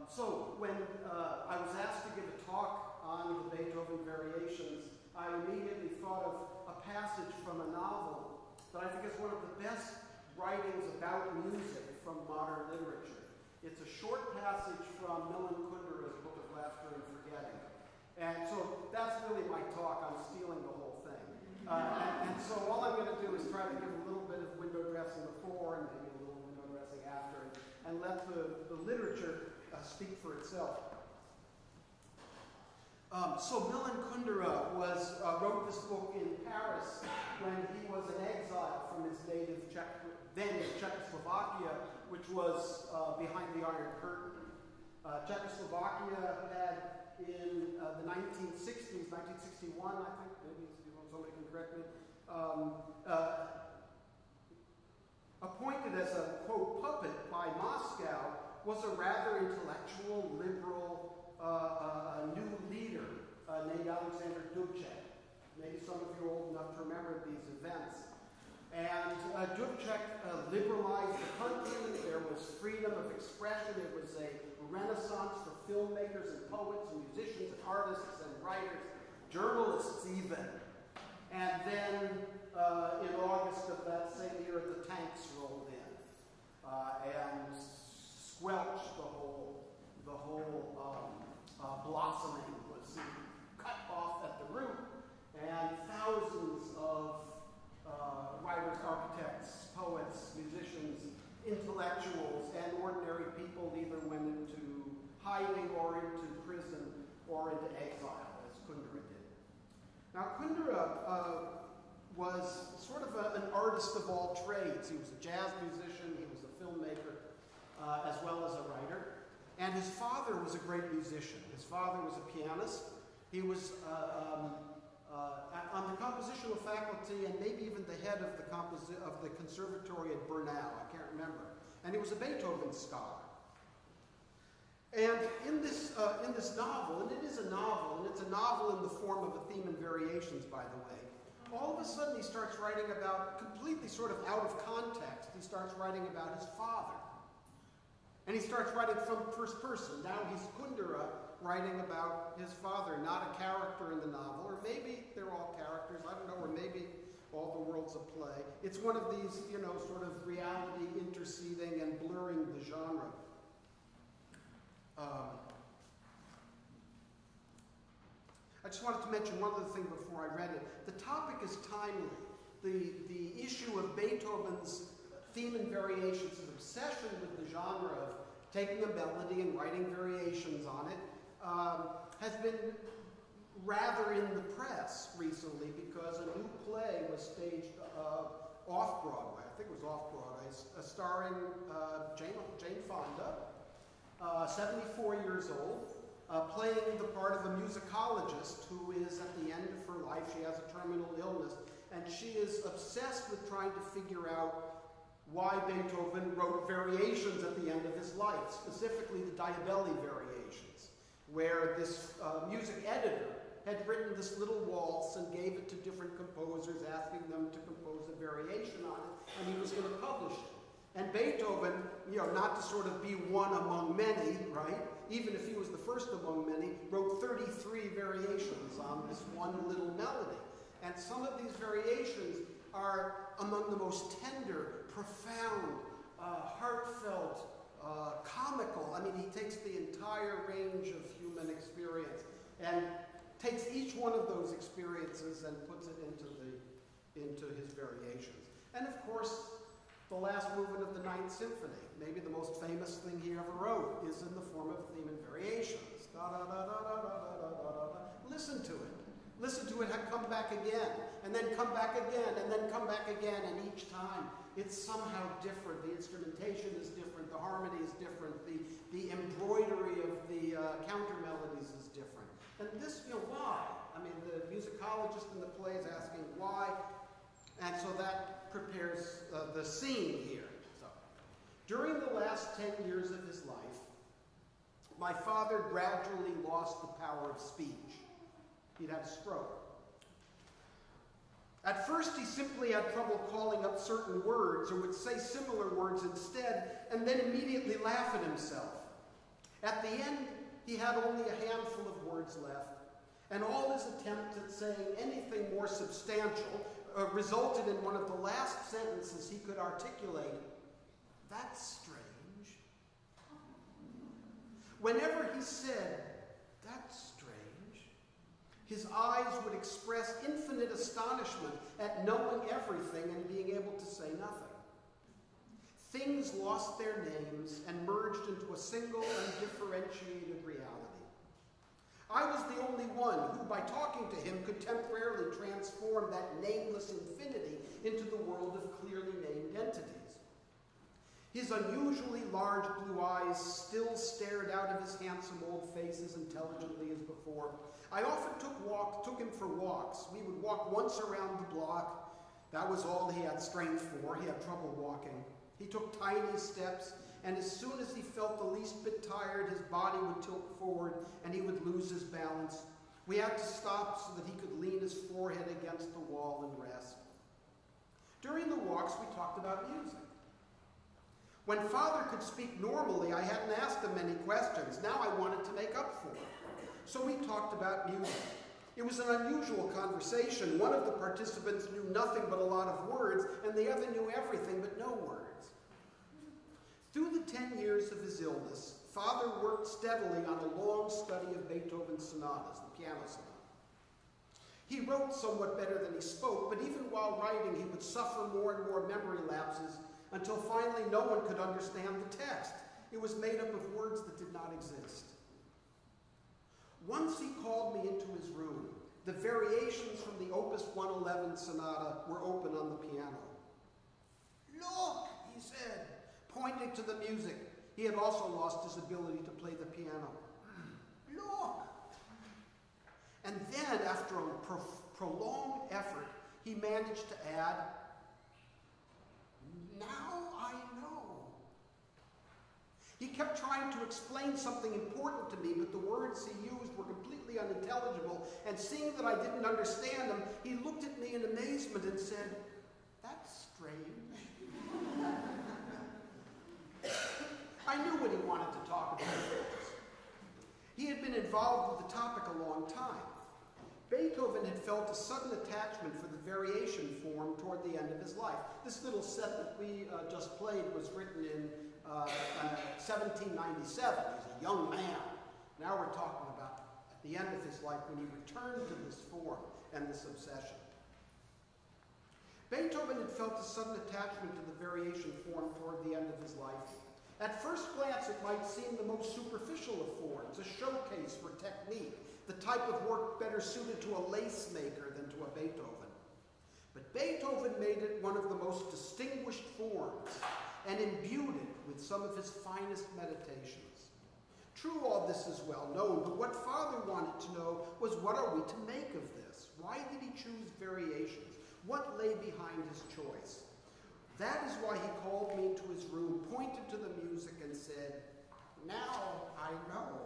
So when I was asked to give a talk on the Beethoven variations, I immediately thought of a passage from a novel that I think is one of the best writings about music from modern literature. It's a short passage from Milan Kundera's Book of Laughter and Forgetting. And so that's really my talk. I'm stealing the whole thing. And so all I'm going to do is try to give a little bit of window dressing before and maybe a little window dressing after, and let the literature speak for itself. So Milan Kundera wrote this book in Paris when he was in exile from his native Czechoslovakia, which was behind the Iron Curtain. Czechoslovakia had, in the 1960s, 1961, I think, maybe somebody can correct me, appointed as a, quote, puppet by Moscow, was a rather intellectual, liberal, new leader named Alexander Dubček. Maybe some of you are old enough to remember these events. And Dubček liberalized the country. There was freedom of expression. It was a renaissance for filmmakers and poets and musicians and artists and writers, journalists even. And then in August of that same year, the tanks rolled in and squelched the whole blossoming was cut off at the root, and thousands of writers, architects, poets, musicians, intellectuals, and ordinary people either went into hiding or into prison or into exile, as Kundera did. Now, Kundera was sort of an artist of all trades. He was a jazz musician, he was a filmmaker, as well as a writer. And his father was a great musician. His father was a pianist. He was on the compositional faculty and maybe even the head of the conservatory at Bernau. I can't remember. And he was a Beethoven scholar. And in this novel, and it is a novel, and it's a novel in the form of a theme and variations, by the way, all of a sudden he starts writing about, completely sort of out of context, he starts writing about his father. And he starts writing from first person. Now he's Kundera writing about his father, not a character in the novel, or maybe they're all characters, I don't know, or maybe all the world's a play. It's one of these, sort of reality interceding and blurring the genre. I just wanted to mention one other thing before I read it. The topic is timely. The issue of Beethoven's theme and variations, his obsession with the genre of taking a melody and writing variations on it, has been rather in the press recently because a new play was staged off-Broadway. I think it was off-Broadway, starring Jane Fonda, 74 years old, playing the part of a musicologist who is at the end of her life. She has a terminal illness, and she is obsessed with trying to figure out why Beethoven wrote variations at the end of his life, specifically the Diabelli variations, where this music editor had written this little waltz and gave it to different composers, asking them to compose a variation on it, and he was going to publish it. And Beethoven, not to sort of be one among many, right, even if he was the first among many, wrote 33 variations on this one little melody. And some of these variations are among the most tender, profound, heartfelt, comical. I mean, he takes the entire range of human experience and takes each one of those experiences and puts it into his variations. And of course, the last movement of the Ninth Symphony, maybe the most famous thing he ever wrote, is in the form of theme and variations. Da da da da da da da da da. Listen to it. Listen to it come back again, and then come back again, and then come back again, and each time it's somehow different. The instrumentation is different, the harmony is different, the embroidery of the counter melodies is different. And this, why? I mean, the musicologist in the play is asking why, and so that prepares the scene here. So, during the last 10 years of his life, my father gradually lost the power of speech. He'd had a stroke. At first, he simply had trouble calling up certain words or would say similar words instead and then immediately laugh at himself. At the end, he had only a handful of words left, and all his attempts at saying anything more substantial resulted in one of the last sentences he could articulate. That's strange. Whenever he said, that's strange, his eyes would express infinite astonishment at knowing everything and being able to say nothing. Things lost their names and merged into a single and differentiated reality. I was the only one who, by talking to him, could temporarily transform that nameless infinity into the world of clearly named entities. His unusually large blue eyes still stared out of his handsome old face as intelligently as before. I often took him for walks. We would walk once around the block. That was all he had strength for. He had trouble walking. He took tiny steps, and as soon as he felt the least bit tired, his body would tilt forward and he would lose his balance. We had to stop so that he could lean his forehead against the wall and rest. During the walks, we talked about music. When Father could speak normally, I hadn't asked him many questions. Now I wanted to make up for it. So we talked about music. It was an unusual conversation. One of the participants knew nothing but a lot of words, and the other knew everything but no words. Through the 10 years of his illness, Father worked steadily on a long study of Beethoven's sonatas, the piano sonata. He wrote somewhat better than he spoke, but even while writing, he would suffer more and more memory lapses until finally no one could understand the text. It was made up of words that did not exist. Once he called me into his room. The variations from the Opus 111 sonata were open on the piano. Look, he said, pointing to the music. He had also lost his ability to play the piano. Look! And then, after a prolonged effort, he managed to add, now I know. He kept trying to explain something important to me, but the words he used were completely unintelligible, and seeing that I didn't understand him, he looked at me in amazement and said, that's strange. I knew what he wanted to talk about. He had been involved with the topic a long time. Beethoven had felt a sudden attachment for the variation form toward the end of his life. This little set that we just played was written in 1797. He's a young man. Now we're talking about at the end of his life when he returned to this form and this obsession. Beethoven had felt a sudden attachment to the variation form toward the end of his life. At first glance, it might seem the most superficial of forms, a showcase for technique, the type of work better suited to a lace maker than to a Beethoven. But Beethoven made it one of the most distinguished forms and imbued it with some of his finest meditations. True, all this is well known, but what Father wanted to know was, what are we to make of this? Why did he choose variations? What lay behind his choice? That is why he called me into his room, pointed to the music, and said, now I know.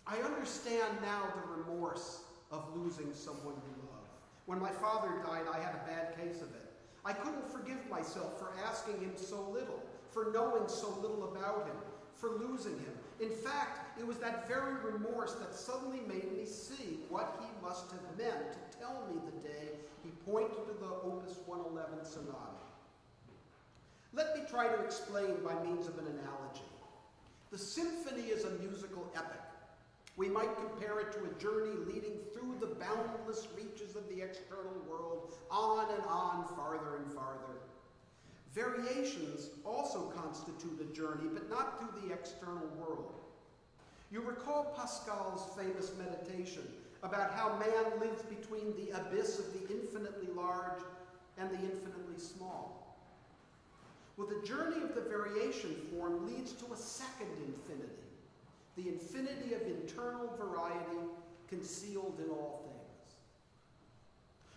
I understand now the remorse of losing someone you love. When my father died, I had a bad case of it. I couldn't forgive myself for asking him so little, for knowing so little about him, for losing him. In fact, it was that very remorse that suddenly made me see what he must have meant to tell me the day he pointed to the Opus 111 sonata. Let me try to explain by means of an analogy. The symphony is a musical epic. We might compare it to a journey leading through the boundless reaches of the external world, on and on, farther and farther. Variations also constitute a journey, but not through the external world. You recall Pascal's famous meditation about how man lives between the abyss of the infinitely large and the infinitely small. Well, the journey of the variation form leads to a second infinity, the infinity of internal variety concealed in all things.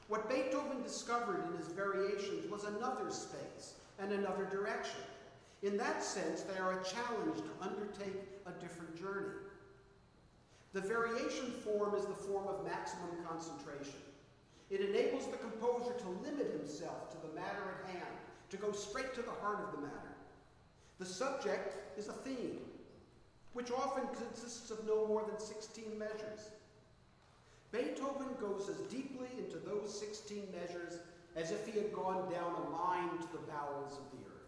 What Beethoven discovered in his variations was another space and another direction. In that sense, they are a challenge to undertake a different journey. The variation form is the form of maximum concentration. It enables the composer to limit himself to the matter at hand, to go straight to the heart of the matter. The subject is a theme, which often consists of no more than 16 measures. Beethoven goes as deeply into those 16 measures as if he had gone down a line to the bowels of the earth.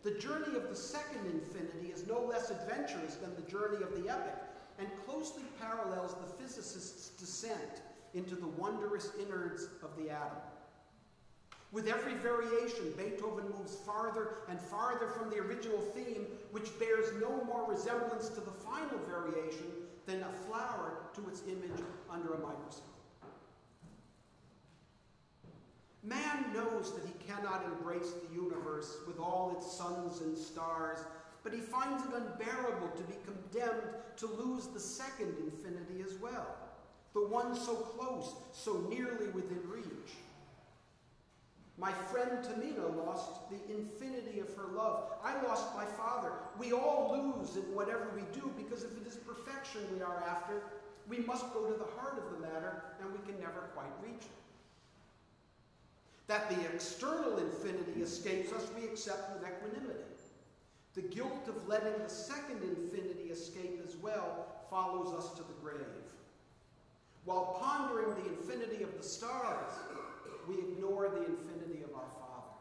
The journey of the second infinity is no less adventurous than the journey of the epic, and closely parallels the physicist's descent into the wondrous innards of the atom. With every variation, Beethoven moves farther and farther from the original theme, which bears no more resemblance to the final variation than a flower to its image under a microscope. Man knows that he cannot embrace the universe with all its suns and stars, but he finds it unbearable to be condemned to lose the second infinity as well, the one so close, so nearly within reach. My friend Tamina lost the infinity of her love. I lost my father. We all lose in whatever we do, because if it is perfection we are after, we must go to the heart of the matter, and we can never quite reach it. That the external infinity escapes us, we accept with equanimity. The guilt of letting the second infinity escape as well follows us to the grave. While pondering the infinity of the stars, we ignore the infinity of our Father.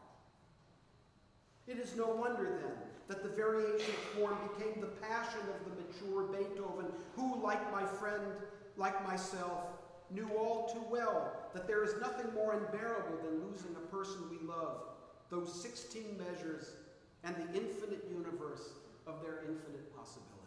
It is no wonder, then, that the variation form became the passion of the mature Beethoven, who, like my friend, like myself, knew all too well that there is nothing more unbearable than losing a person we love, those 16 measures and the infinite universe of their infinite possibilities.